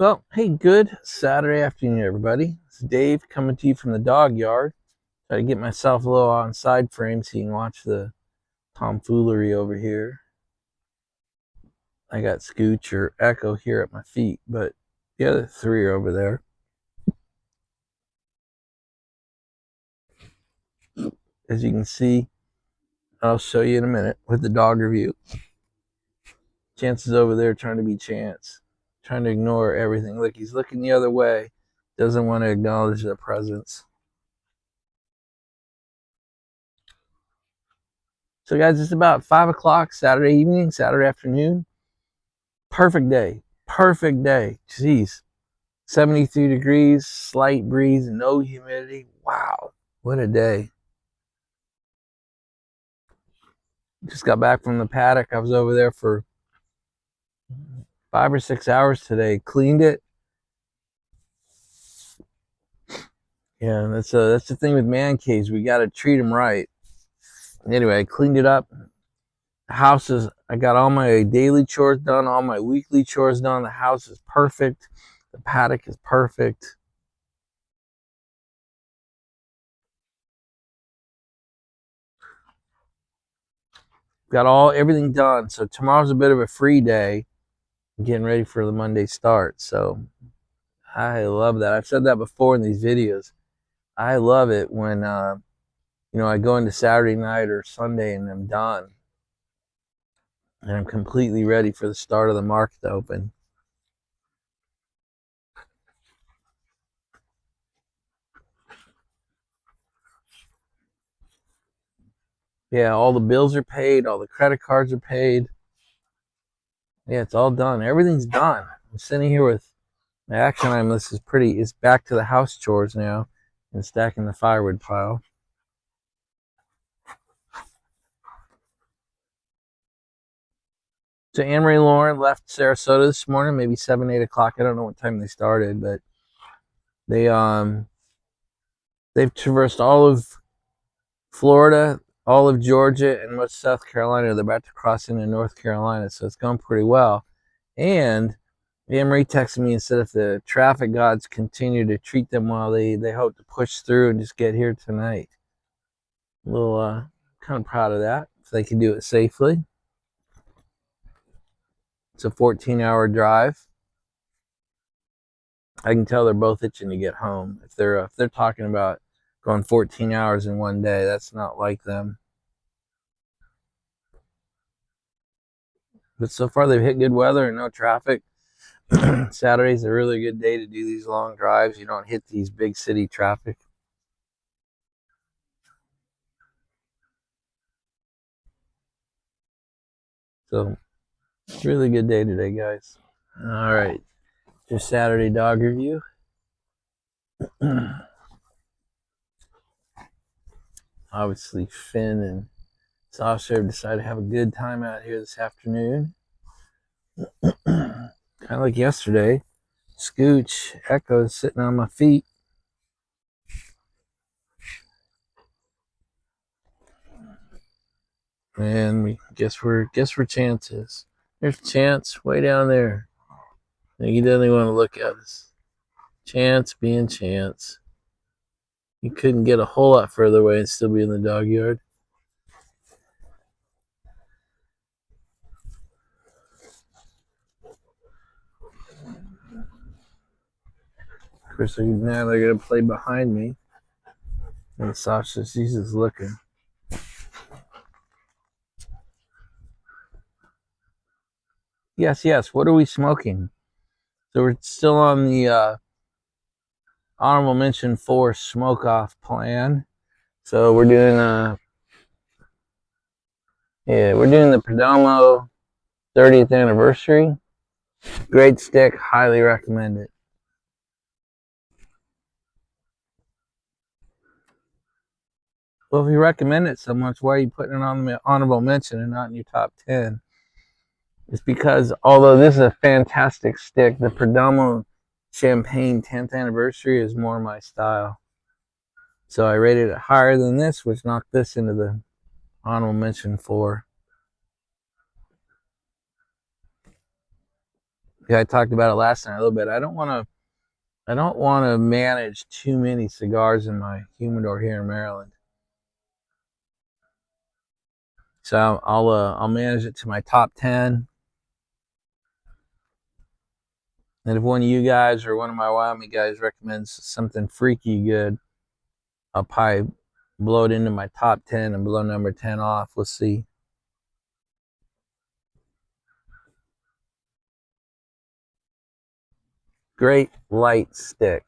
Well, hey, good Saturday afternoon, everybody. It's Dave coming to you from the Dogyard. Try to get myself a little on side frame so you can watch the tomfoolery over here. I got Scooch or Echo here at my feet, but the other three are over there. As you can see, I'll show you in a minute with the dog review. Chance is over there trying to be Chance, trying to ignore everything. Look, he's looking the other way, doesn't want to acknowledge their presence. So, guys, it's about 5 o'clock Saturday evening, Saturday afternoon. Perfect day. Perfect day. Jeez. 73 degrees, slight breeze, no humidity. Wow. What a day. Just got back from the paddock. I was over there for 5 or 6 hours today. Cleaned it. Yeah, that's the thing with man caves. We got to treat them right. Anyway, I cleaned it up. The house is, I got all my daily chores done, all my weekly chores done. The house is perfect. The paddock is perfect. Got everything done. So tomorrow's a bit of a free day, getting ready for the Monday start. So I love that. I've said that before in these videos. I love it when I go into Saturday night or Sunday and I'm done and I'm completely ready for the start of the market to open. Yeah, all the bills are paid, all the credit cards are paid. Yeah, it's all done. Everything's done. I'm sitting here with my action item list it's back to the house chores now and stacking the firewood pile. So Anne Marie Lauren left Sarasota this morning, maybe 7, 8 o'clock. I don't know what time they started, but they they've traversed all of Florida, all of Georgia, and much South Carolina. They're about to cross into North Carolina, so it's going pretty well. And Anne Marie texted me and said if the traffic gods continue to treat them well, they hope to push through and just get here tonight. A little kind of proud of that if they can do it safely. It's a 14-hour drive. I can tell they're both itching to get home. If they're talking about going 14 hours in one day, that's not like them. But so far they've hit good weather and no traffic. Saturday's a really good day to do these long drives. You don't hit these big city traffic. So really good day today, guys. All right, just Saturday dog review. Obviously, Finn and Sasha have decided to have a good time out here this afternoon. Kind of like yesterday. Scooch, Echo's sitting on my feet. And we guess where Chance is. There's Chance way down there. I think he doesn't even want to look at us. Chance being Chance. You couldn't get a whole lot further away and still be in the dog yard. Of course, now they're going to play behind me. And Sasha, she's just looking. Yes. What are we smoking? So we're still on the honorable mention 4 smoke off plan. So we're doing the Perdomo 30th anniversary. Great stick, highly recommend it. Well, if you recommend it so much, why are you putting it on the honorable mention and not in your top 10? It's because although this is a fantastic stick, the Perdomo Champagne 10th anniversary is more my style. So I rated it higher than this, which knocked this into the honorable mention 4. Yeah, I talked about it last night a little bit. I don't want to manage too many cigars in my humidor here in Maryland. So I'll manage it to my top 10. And if one of you guys or one of my Wyoming guys recommends something freaky good, I'll probably blow it into my top 10 and blow number 10 off. We'll see. Great light stick.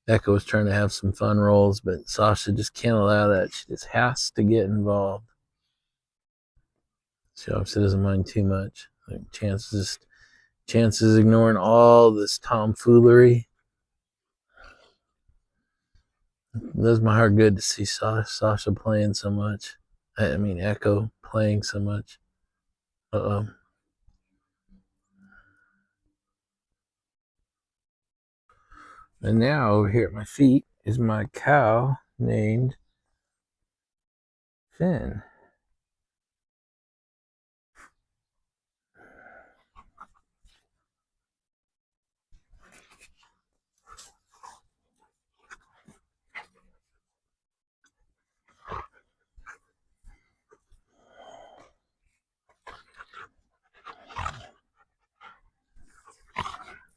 Echo was trying to have some fun rolls, but Sasha just can't allow that. She just has to get involved. She obviously doesn't mind too much. Like chances ignoring all this tomfoolery. It does my heart good to see Sasha playing so much. I mean, Echo playing so much. Uh-oh. And now over here at my feet is my cow named Finn.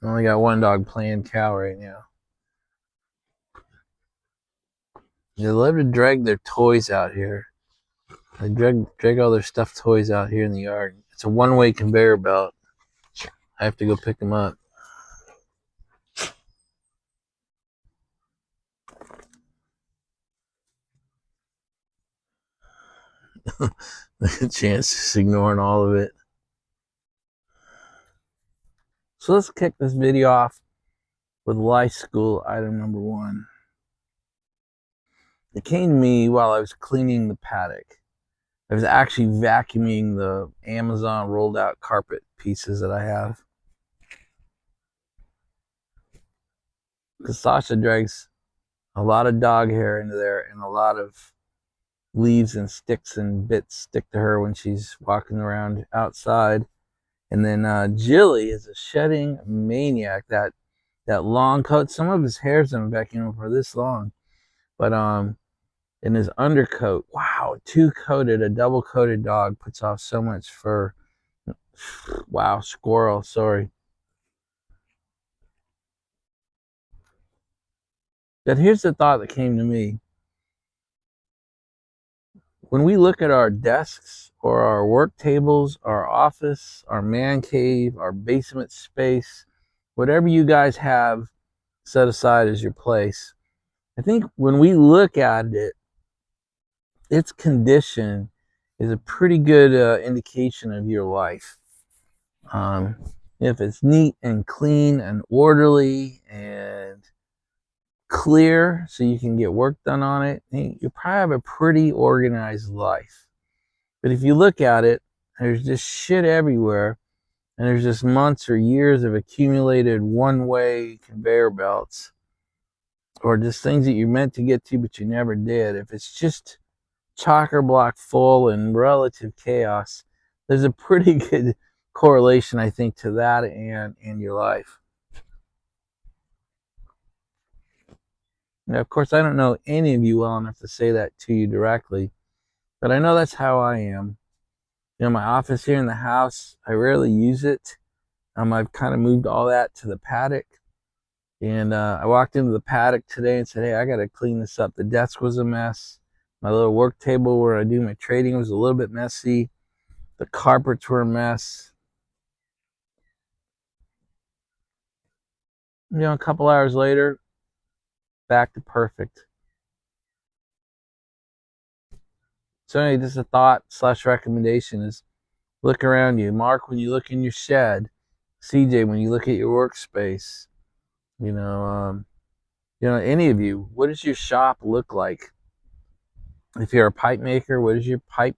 I only got one dog playing cow right now. They love to drag their toys out here. They drag all their stuffed toys out here in the yard. It's a one-way conveyor belt. I have to go pick them up. Chance is ignoring all of it. So let's kick this video off with life school item number 1. It came to me while I was cleaning the paddock. I was actually vacuuming the Amazon rolled out carpet pieces that I have. Because Sasha drags a lot of dog hair into there, and a lot of leaves and sticks and bits stick to her when she's walking around outside. And then Jilly is a shedding maniac. That long coat, some of his hair's in vacuum for this long, but in his undercoat, wow, a double coated dog puts off so much fur. Wow, squirrel, sorry. But here's the thought that came to me. When we look at our desks or our work tables, our office, our man cave, our basement space, whatever you guys have set aside as your place, I think when we look at it, its condition is a pretty good indication of your life. If it's neat and clean and orderly and clear so you can get work done on it, you probably have a pretty organized life. But if you look at it, there's just shit everywhere, and there's just months or years of accumulated one-way conveyor belts, or just things that you meant to get to but you never did. If it's just chocker block full and relative chaos, there's a pretty good correlation, I think, to that and your life. Now, of course, I don't know any of you well enough to say that to you directly, but I know that's how I am. You know, my office here in the house, I rarely use it. I've kind of moved all that to the paddock. And I walked into the paddock today and said, hey, I got to clean this up. The desk was a mess. My little work table where I do my trading was a little bit messy. The carpets were a mess. You know, a couple hours later, back to perfect. So anyway, just a thought / recommendation is look around you. Mark, when you look in your shed. CJ, when you look at your workspace. You know, any of you, what does your shop look like? If you're a pipe maker, what does your pipe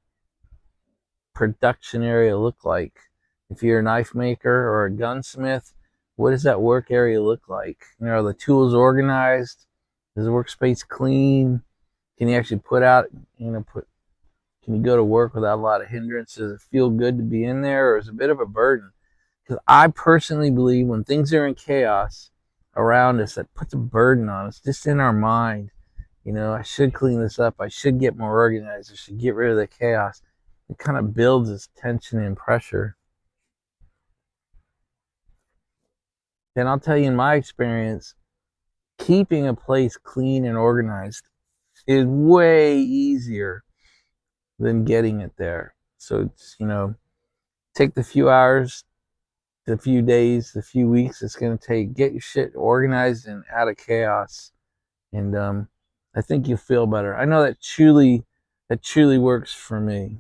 production area look like? If you're a knife maker or a gunsmith, what does that work area look like? You know, are the tools organized? Is the workspace clean? Can you actually put out, can you go to work without a lot of hindrance? Does it feel good to be in there, or is it a bit of a burden? Because I personally believe when things are in chaos around us, that puts a burden on us, just in our mind. I should clean this up. I should get more organized. I should get rid of the chaos. It kind of builds this tension and pressure. And I'll tell you, in my experience, keeping a place clean and organized is way easier than getting it there. So it's, take the few hours, the few days, the few weeks it's going to take, get your shit organized and out of chaos. And I think you'll feel better. I know that truly works for me.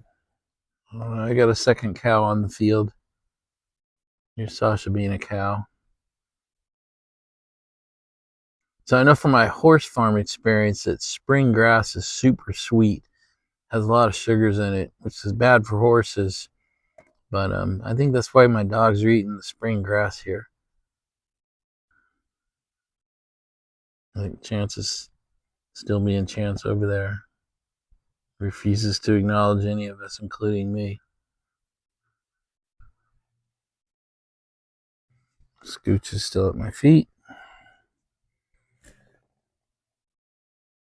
I got a second cow on the field. Here's Sasha being a cow. So I know from my horse farm experience that spring grass is super sweet, has a lot of sugars in it, which is bad for horses. But I think that's why my dogs are eating the spring grass here. I think Chance is still being Chance over there. Refuses to acknowledge any of us, including me. Scooch is still at my feet.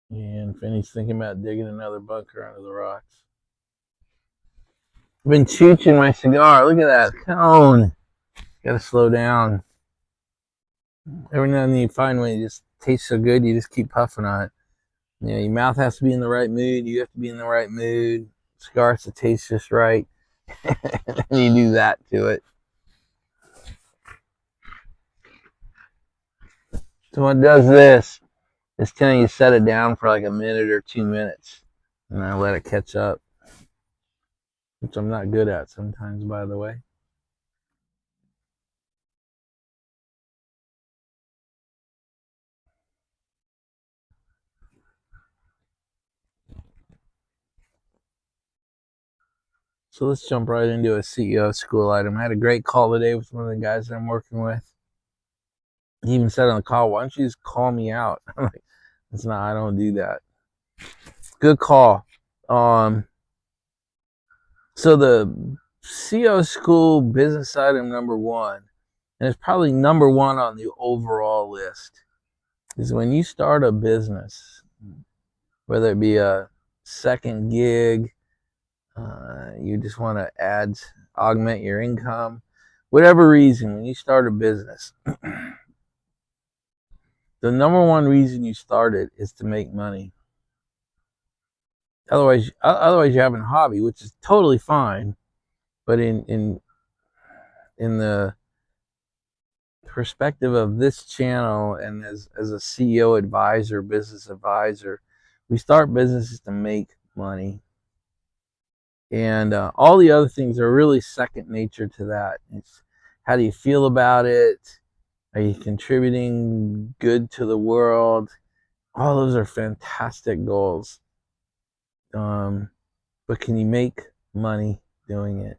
And Finney's thinking about digging another bunker under the rocks. I've been chooching my cigar. Look at that cone. Gotta slow down. Every now and then you find when it just tastes so good, you just keep puffing on it. Your mouth has to be in the right mood. You have to be in the right mood. Cigar has to taste just right. And you do that to it. So what does this? It's telling you to set it down for like a minute or 2 minutes. And I let it catch up. Which I'm not good at sometimes, by the way. So let's jump right into a CEO school item. I had a great call today with one of the guys that I'm working with. He even said on the call, "Why don't you just call me out?" I'm like, "It's not. I don't do that." Good call. So the CEO school business item number one, and it's probably number one on the overall list, is when you start a business, whether it be a second gig, you just want to augment your income, whatever reason, when you start a business, the number one reason you start it is to make money. Otherwise you're having a hobby, which is totally fine. But in the perspective of this channel and as a CEO advisor, business advisor, we start businesses to make money. And all the other things are really second nature to that. It's how do you feel about it? Are you contributing good to the world? All those are fantastic goals. But can you make money doing it?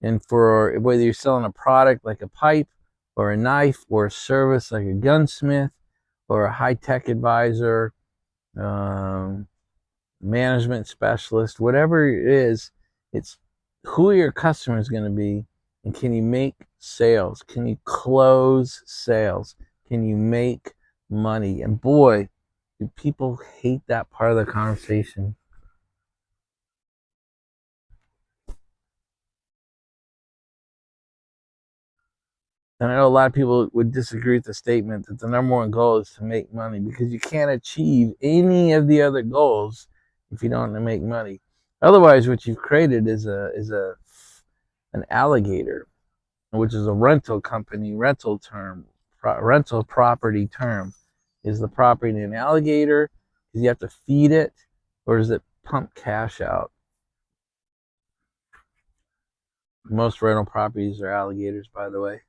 And for whether you're selling a product like a pipe or a knife, or a service like a gunsmith or a high-tech advisor, management specialist, whatever it is, it's who are your customers going to be, and can you make sales? Can you close sales? Can you make money? And boy, do people hate that part of the conversation. And I know a lot of people would disagree with the statement that the number one goal is to make money, because you can't achieve any of the other goals if you don't make money. Otherwise, what you've created is an alligator, which is a rental company, rental property term. Is the property an alligator? Because you have to feed it, or does it pump cash out? Most rental properties are alligators, by the way.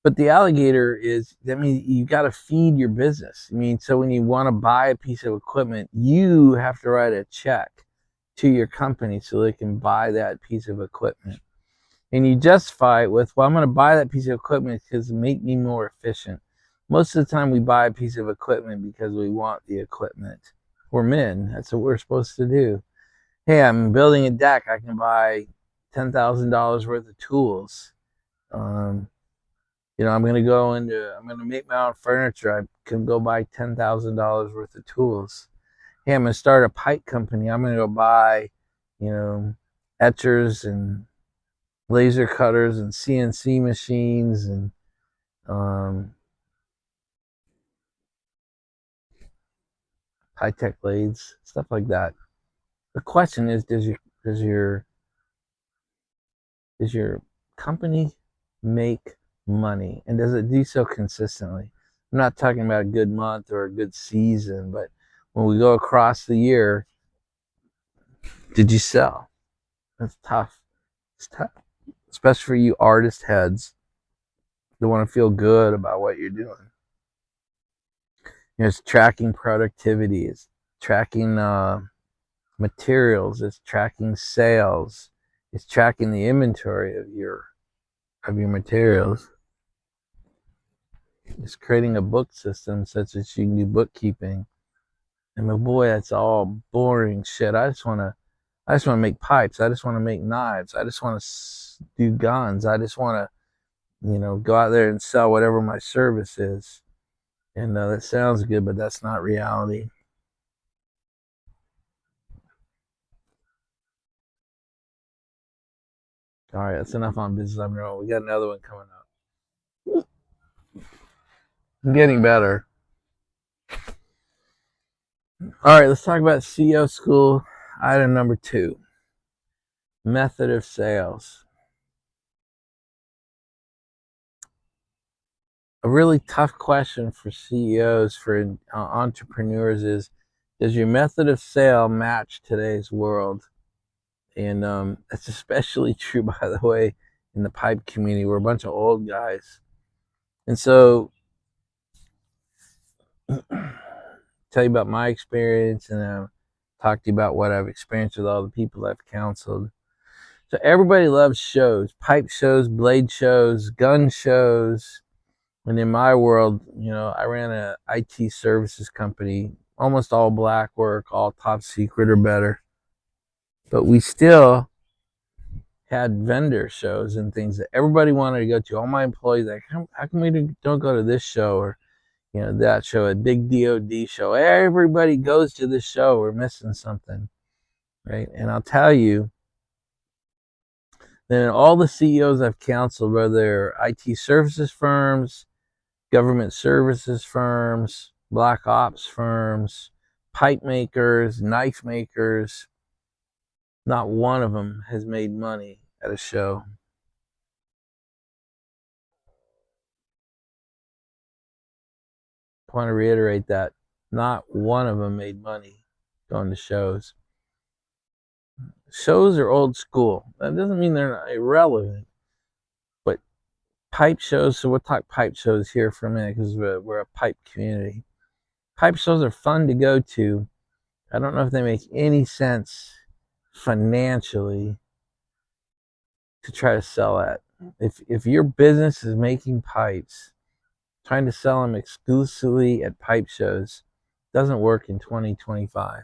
But the alligator is, you got to feed your business. So when you want to buy a piece of equipment, you have to write a check to your company so they can buy that piece of equipment. And you justify it with, well, I'm going to buy that piece of equipment because it make me more efficient. most of the time we buy a piece of equipment because we want the equipment. We're men. That's what we're supposed to do. Hey, I'm building a deck. I can buy $10,000 worth of tools. Um, I'm going to make my own furniture. I can go buy $10,000 worth of tools. Hey, I'm going to start a pipe company. I'm going to go buy, etchers and laser cutters and CNC machines and high-tech lathes, stuff like that. The question is, does your company make money, and does it do so consistently? I'm not talking about a good month or a good season, but when we go across the year, did you sell? That's tough. It's tough, especially for you artist heads that want to feel good about what you're doing. It's tracking productivity, it's tracking materials, it's tracking sales, it's tracking the inventory of your materials. It's creating a book system such that you can do bookkeeping. And my boy, that's all boring shit. I just want to make pipes. I just want to make knives. I just want to do guns. I just want to, go out there and sell whatever my service is. And that sounds good, but that's not reality. All right, that's enough on business. We got another one coming up. I'm getting better. All right, let's talk about CEO school. Item number 2, method of sales. A really tough question for CEOs, for entrepreneurs is, does your method of sale match today's world? And that's especially true, by the way, in the pipe community. We're a bunch of old guys. And so, tell you about my experience, and talk to you about what I've experienced with all the people I've counseled. So everybody loves shows, pipe shows, blade shows, gun shows. And in my world, I ran a IT services company, almost all black work, all top secret or better. But we still had vendor shows and things that everybody wanted to go to. All my employees, like, how come we don't go to this show or, that show, a big DOD show? Everybody goes to this show. We're missing something, right? And I'll tell you, then all the CEOs I've counseled, whether they're IT services firms, government services firms, black ops firms, pipe makers, knife makers, not one of them has made money at a show. I want to reiterate that. Not one of them made money going to shows. Shows are old school. That doesn't mean they're not irrelevant. But pipe shows, so we'll talk pipe shows here for a minute because we're a pipe community. Pipe shows are fun to go to. I don't know if they make any sense financially to try to sell at. If your business is making pipes, trying to sell them exclusively at pipe shows doesn't work in 2025.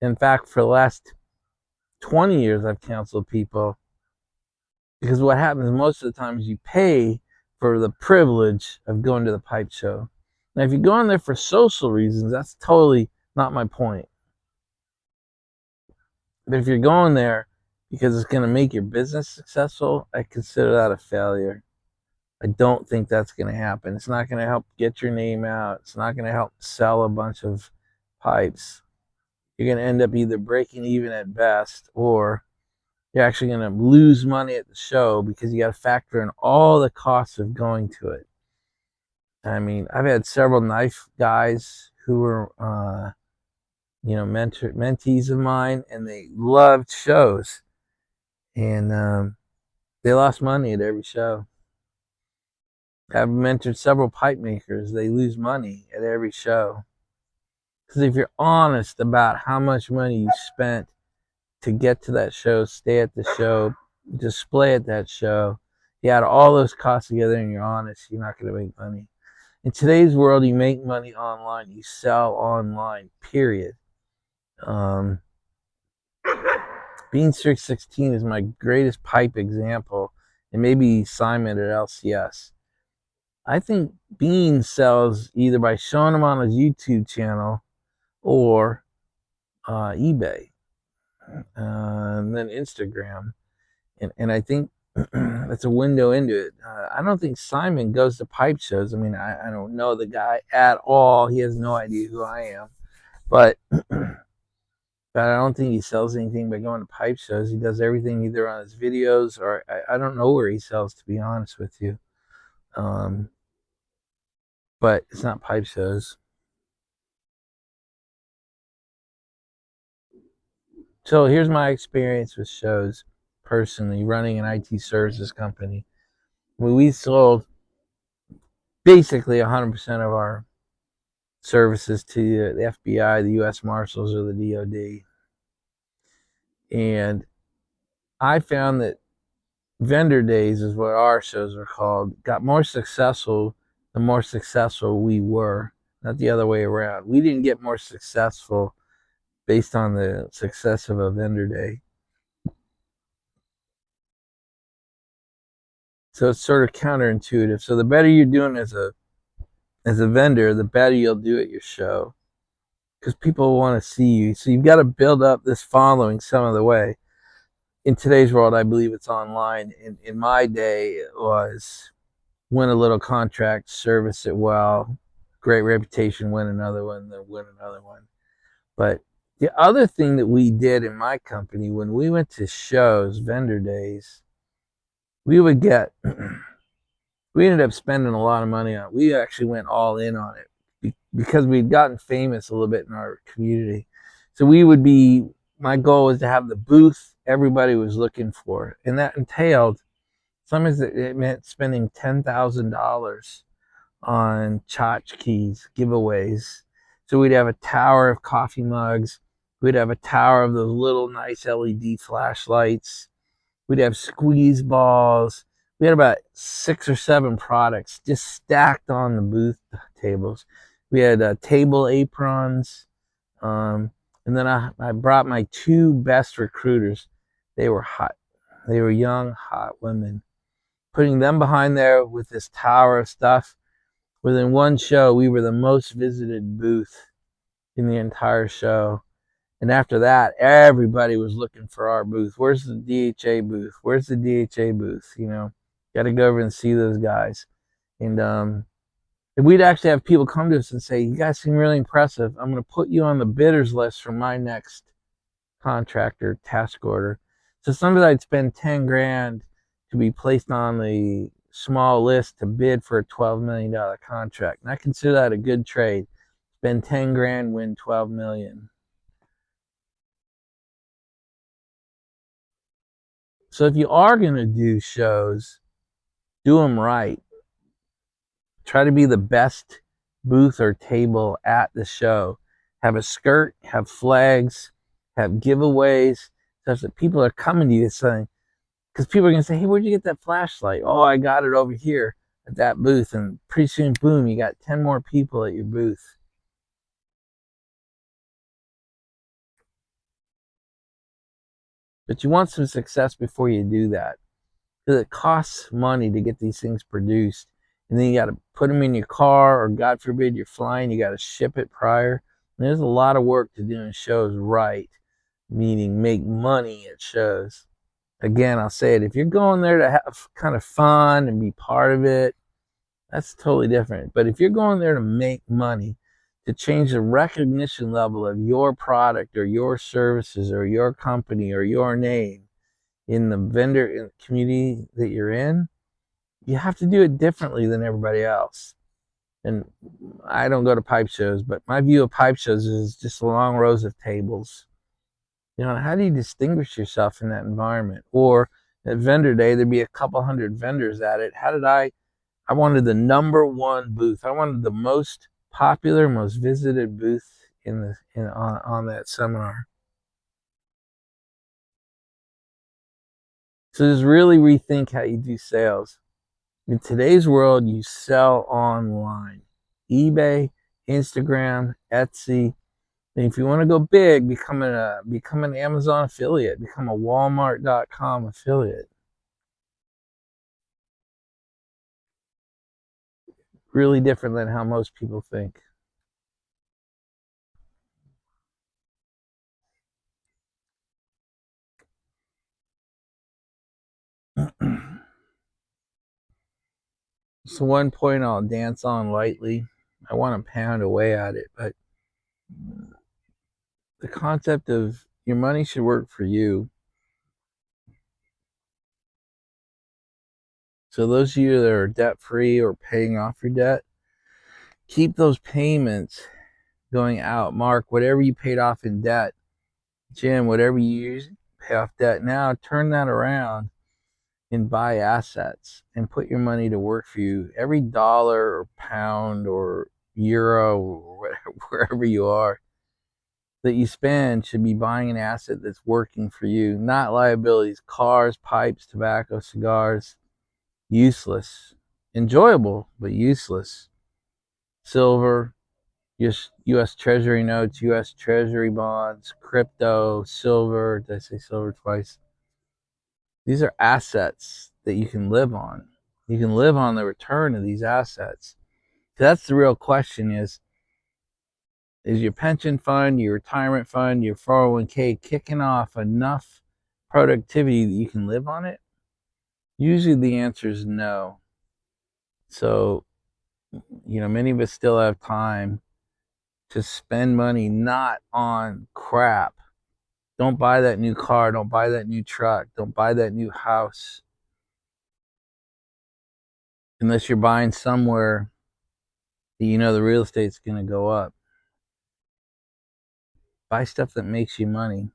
In fact, for the last 20 years, I've counseled people, because what happens most of the time is you pay for the privilege of going to the pipe show. Now, if you go in there for social reasons, that's totally not my point. But if you're going there because it's going to make your business successful, I consider that a failure. I don't think that's going to happen. It's not going to help get your name out. It's not going to help sell a bunch of pipes. You're going to end up either breaking even at best, or you're actually going to lose money at the show because you got to factor in all the costs of going to it. I mean, I've had several knife guys who were, mentees of mine, and they loved shows, and they lost money at every show. I've mentored several pipe makers. They lose money at every show. Because if you're honest about how much money you spent to get to that show, stay at the show, display at that show, You add all those costs together and you're honest, you're not going to make money. In today's world, you make money online. You sell online, period. Um, Bean 616 is my greatest pipe example, and maybe Simon at LCS. I think Bean sells either by showing them on his YouTube channel or eBay, and then Instagram. And I think that's a window into it. I don't think Simon goes to pipe shows. I mean, I don't know the guy at all. He has no idea who I am. But but I don't think he sells anything by going to pipe shows. He does everything either on his videos or I don't know where he sells, to be honest with you. But it's not pipe shows. So here's my experience with shows personally, running an IT services company. We sold basically 100% of our services to the FBI, the U.S. Marshals, or the DOD. And I found that vendor days is what our shows are called, got more successful the more successful we were, not the other way around. We didn't get more successful based on the success of a vendor day. So it's sort of counterintuitive. So the better you're doing as a vendor, the better you'll do at your show, because people want to see you. So you've got to build up this following some of the way. In today's world, I believe it's online. In my day, it was win a little contract, service it well, great reputation, win another one, then win another one. But the other thing that we did in my company, when we went to shows, vendor days, we would get, we ended up spending a lot of money on it. We actually went all in on it because we'd gotten famous a little bit in our community. So we would be, my goal was to have the booth everybody was looking for. And that entailed, sometimes it meant spending $10,000 on tchotchkes, giveaways. So we'd have a tower of coffee mugs. We'd have a tower of those little nice LED flashlights. We'd have squeeze balls. We had about 6 or 7 products just stacked on the booth tables. We had table aprons. And then I brought my 2 best recruiters. They were hot. They were young, hot women. Putting them behind there with this tower of stuff. Within one show, we were the most visited booth in the entire show. And after that, everybody was looking for our booth. Where's the DHA booth? Where's the DHA booth? You know, got to go over and see those guys. And we'd actually have people come to us and say, you guys seem really impressive. I'm going to put you on the bidders list for my next contractor task order. So sometimes I'd spend 10 grand to be placed on the small list to bid for a $12 million contract. And I consider that a good trade. Spend 10 grand, win 12 million. So if you are going to do shows, do them right. Try to be the best booth or table at the show. Have a skirt, have flags, have giveaways, such that people are coming to you saying, because people are going to say, hey, where'd you get that flashlight? Oh, I got it over here at that booth. And pretty soon, boom, you got 10 more people at your booth. But you want some success before you do that. Because it costs money to get these things produced. And then you got to put them in your car, or God forbid you're flying, you got to ship it prior. And there's a lot of work to doing shows right, meaning make money at shows. Again, I'll say it, if you're going there to have kind of fun and be part of it, that's totally different. But if you're going there to make money, to change the recognition level of your product or your services or your company or your name in the vendor in the community that you're in, you have to do it differently than everybody else. And I don't go to pipe shows, but my view of pipe shows is just long rows of tables. You know, how do you distinguish yourself in that environment? Or at vendor day, there'd be a couple hundred vendors at it. I wanted the #1 booth. I wanted the most popular, most visited booth on that seminar. So just really rethink how you do sales. In today's world, you sell online. eBay, Instagram, Etsy. And if you want to go big, become an Amazon affiliate, become a Walmart.com affiliate. Really different than how most people think. So one point I'll dance on lightly. I want to pound away at it, but the concept of your money should work for you. So those of you that are debt free or paying off your debt, keep those payments going out. Mark, whatever you paid off in debt, Jim, whatever you use to pay off debt now, turn that around and buy assets and put your money to work for you. Every dollar or pound or euro or whatever, wherever you are that you spend should be buying an asset that's working for you, not liabilities. Cars, pipes, tobacco, cigars, useless. Enjoyable, but useless. Silver, U.S. Treasury notes, U.S. Treasury bonds, crypto, silver. Did I say silver twice? These are assets that you can live on. You can live on the return of these assets. So that's the real question: is your pension fund, your retirement fund, your 401k kicking off enough productivity that you can live on it? Usually the answer is no. So, many of us still have time to spend money not on crap. Don't buy that new car. Don't buy that new truck. Don't buy that new house unless you're buying somewhere that the real estate's going to go up. Buy stuff that makes you money.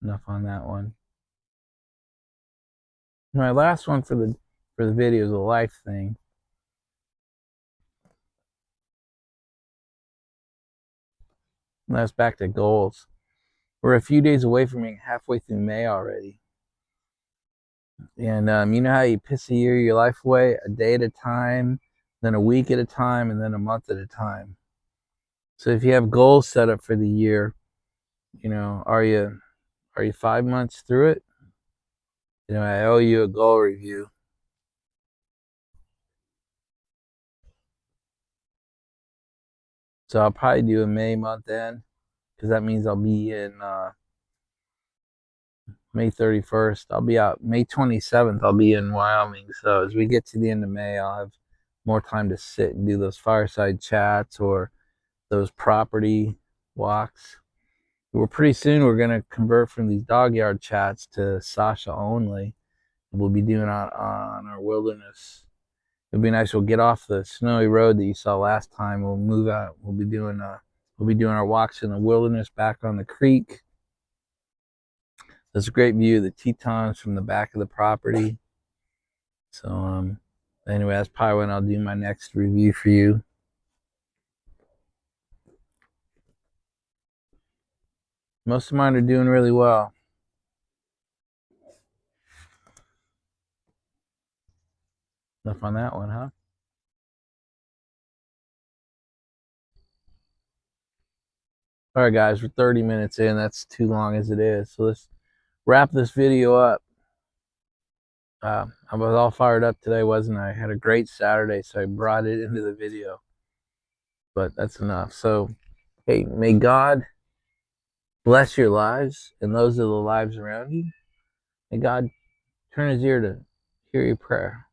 Enough on that one. My last one for the video is a life thing. And that's back to goals. We're a few days away from being halfway through May already. And you know how you piss a year of your life away, a day at a time, then a week at a time, and then a month at a time. So if you have goals set up for the year, are you 5 months through it? I owe you a goal review. So I'll probably do a May month end because that means I'll be in May 31st. I'll be out May 27th. I'll be in Wyoming. So as we get to the end of May, I'll have more time to sit and do those fireside chats or those property walks. Pretty soon we're going to convert from these Dogyard chats to Sasha only. We'll be doing on our wilderness. It'll be nice. We'll get off the snowy road that you saw last time. We'll move out. We'll be doing our walks in the wilderness back on the creek. There's a great view of the Tetons from the back of the property. So anyway, that's probably when I'll do my next review for you. Most of mine are doing really well. Enough on that one, huh? All right, guys, we're 30 minutes in. That's too long as it is. So let's wrap this video up. I was all fired up today, wasn't I? I had a great Saturday, so I brought it into the video. But that's enough. So, hey, may God bless your lives and those of the lives around you. May God turn his ear to hear your prayer.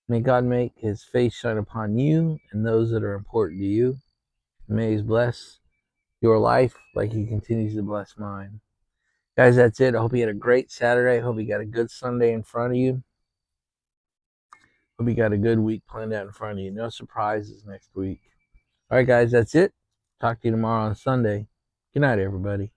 May God make his face shine upon you and those that are important to you. May he bless your life like he continues to bless mine. Guys, that's it. I hope you had a great Saturday. I hope you got a good Sunday in front of you. Hope you got a good week planned out in front of you. No surprises next week. All right, guys, that's it. Talk to you tomorrow on Sunday. Good night, everybody.